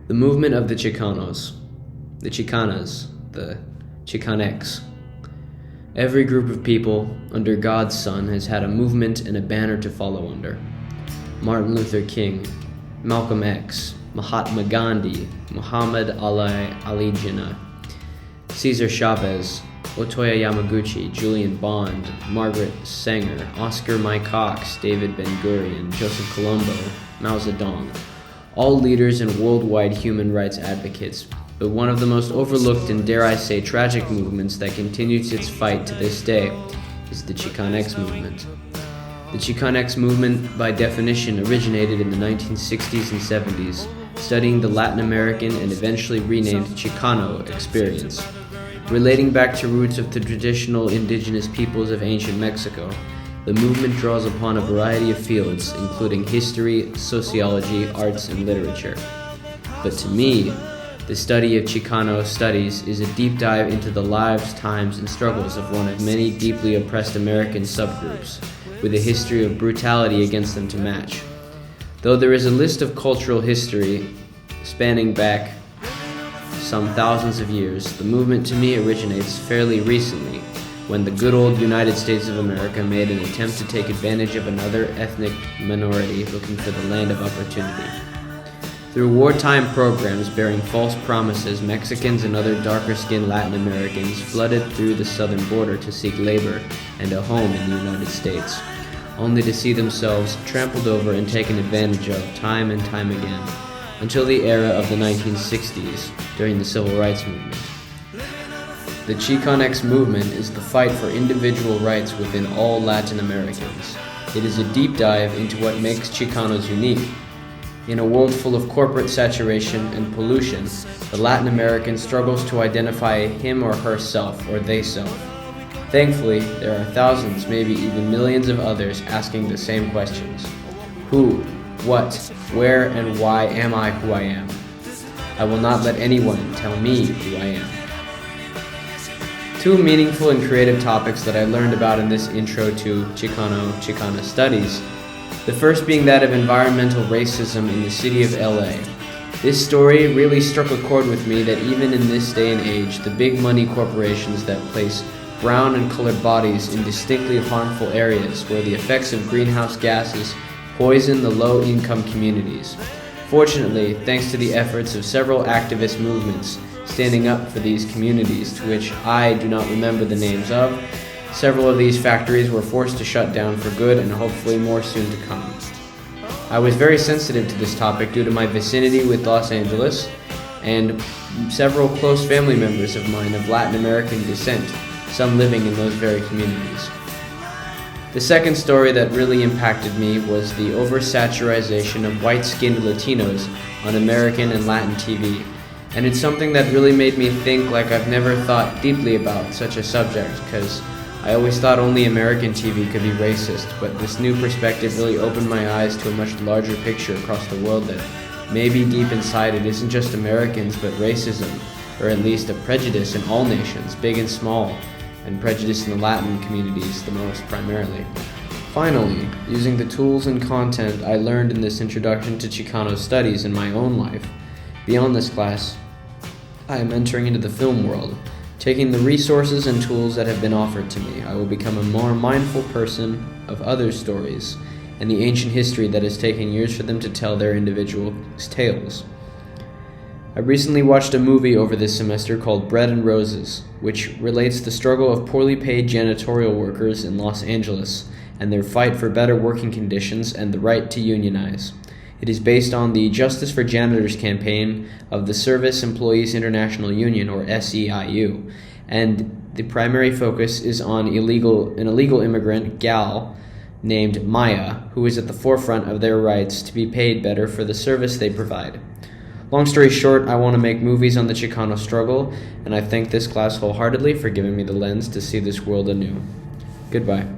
The movement of the Chicanos, the Chicanas, the Chicanx. Every group of people under God's sun has had a movement and a banner to follow under. Martin Luther King, Malcolm X, Mahatma Gandhi, Muhammad Ali Jinnah, Cesar Chavez, Otoya Yamaguchi, Julian Bond, Margaret Sanger, Oscar Mike Cox, David Ben-Gurion, Joseph Colombo, Mao Zedong, all leaders and worldwide human rights advocates, but one of the most overlooked and, dare I say, tragic movements that continues its fight to this day is the Chicanx movement. The Chicanx movement, by definition, originated in the 1960s and 70s, studying the Latin American and eventually renamed Chicano experience. Relating back to roots of the traditional indigenous peoples of ancient Mexico, the movement draws upon a variety of fields, including history, sociology, arts, and literature. But to me, the study of Chicano studies is a deep dive into the lives, times, and struggles of one of many deeply oppressed American subgroups, with a history of brutality against them to match. Though there is a list of cultural history spanning back some thousands of years, the movement to me originates fairly recently, when the good old United States of America made an attempt to take advantage of another ethnic minority looking for the land of opportunity. Through wartime programs bearing false promises, Mexicans and other darker-skinned Latin Americans flooded through the southern border to seek labor and a home in the United States, only to see themselves trampled over and taken advantage of time and time again, until the era of the 1960s, during the Civil Rights Movement. The Chicanx movement is the fight for individual rights within all Latin Americans. It is a deep dive into what makes Chicanos unique. In a world full of corporate saturation and pollution, the Latin American struggles to identify him or herself or they-self. Thankfully, there are thousands, maybe even millions of others asking the same questions. Who, what, where, and why am I who I am? I will not let anyone tell me who I am. Two meaningful and creative topics that I learned about in this intro to Chicana studies. The first being that of environmental racism in the city of LA. This story really struck a chord with me that even in this day and age, the big money corporations that place brown and colored bodies in distinctly harmful areas where the effects of greenhouse gases poison the low-income communities. Fortunately, thanks to the efforts of several activist movements standing up for these communities, to which I do not remember the names of, several of these factories were forced to shut down for good and hopefully more soon to come. I was very sensitive to this topic due to my vicinity with Los Angeles and several close family members of mine of Latin American descent, some living in those very communities. The second story that really impacted me was the oversaturation of white-skinned Latinos on American and Latin TV, and it's something that really made me think like I've never thought deeply about such a subject, because I always thought only American TV could be racist, but this new perspective really opened my eyes to a much larger picture across the world that maybe deep inside it isn't just Americans, but racism, or at least a prejudice in all nations, big and small, and prejudice in the Latin communities the most primarily. Finally, using the tools and content I learned in this introduction to Chicano studies in my own life, beyond this class, I am entering into the film world. Taking the resources and tools that have been offered to me, I will become a more mindful person of other stories and the ancient history that has taken years for them to tell their individual tales. I recently watched a movie over this semester called Bread and Roses, which relates the struggle of poorly paid janitorial workers in Los Angeles and their fight for better working conditions and the right to unionize. It is based on the Justice for Janitors campaign of the Service Employees International Union, or SEIU, and the primary focus is on an illegal immigrant gal named Maya, who is at the forefront of their rights to be paid better for the service they provide. Long story short, I want to make movies on the Chicano struggle, and I thank this class wholeheartedly for giving me the lens to see this world anew. Goodbye.